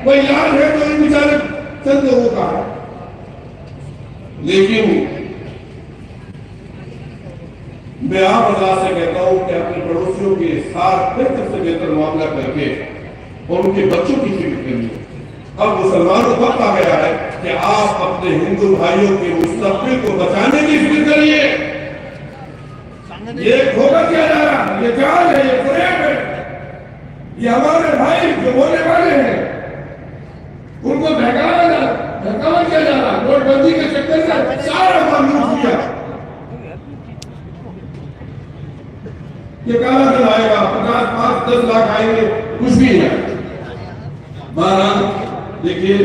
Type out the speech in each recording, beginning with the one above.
وہ علاج ہے تو ان بیچارے چند لوگوں کا ہے. لیکن میں آپ اللہ سے کہتا ہوں کہ اپنے پڑوسیوں کے ساتھ بہتر سے بہتر معاملہ کر کے اور ان کے بچوں کی فکر کریے. اب مسلمانوں کو وقت آ گیا ہے کہ آپ اپنے ہندو بھائیوں کے مستقبل کو بچانے کی فکر کریے. یہ دھوکہ کیا جا رہا ہے، یہ جال ہے، یہ فریب ہے. یہ ہمارے بھائی جو بولنے والے ہیں ان کو بہکاوا کیا جا رہا. نوٹ بندی کے چکر سے سارا معلوم کیا. یہ کالا دن آئے گا، 50-10 لاکھ آئیں گے، کچھ بھی نہیں. بہرحال دیکھیے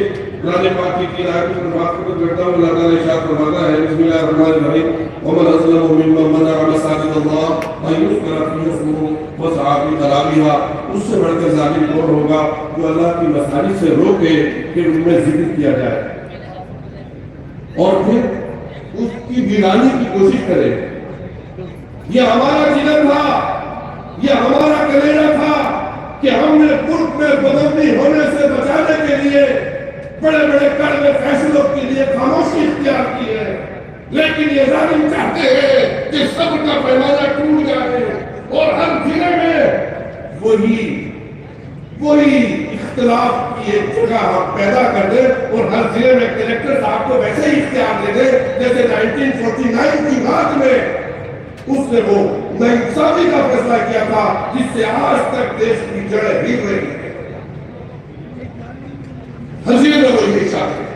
قرآن پاک کی آیت پر بات کرتا ہوں. اللہ تعالیٰ ارشاد فرماتا ہے بسم اللہ الرحمن الرحیم ومن اظلم ممن منع مساجد اللہ ان یذکر فیہا اسمہ وسعی فی خرابہا. اس سے بڑھ کر ظالم کون ہوگا جو اللہ کی مساجد سے روکے کہ ان میں ذکر کیا جائے اور پھر اس کی ویرانی کی کوشش کرے. یہ ہمارا جگر تھا، یہ ہمارا کلیجہ تھا کہ ہم نے ملک میں بدمنی ہونے سے بچانے کے لیے بڑے بڑے کڑوے فیصلوں کے لیے خاموشی اختیار کی ہے. لیکن یہ ظالم چاہتے ہیں کہ سب کا پیمانہ ٹوٹ جائے اور ہر ضلع میں وہی اختلاف کی ایک جگہ ہم پیدا کر دیں اور ہر ضلع میں کلیکٹر صاحب کو ویسے ہی اختیار دے دیں جیسے 1949 کی بات میں اس نے وہ ناانصافی کا فیصلہ کیا تھا جس سے آج تک دیش کی جڑیں ہل رہی ہیں. حضیر میں وہ یہی چاہتے ہیں.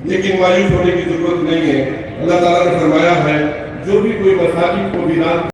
لیکن مایوس ہونے کی ضرورت نہیں ہے. اللہ تعالیٰ نے فرمایا ہے جو بھی کوئی مساجد کو ویران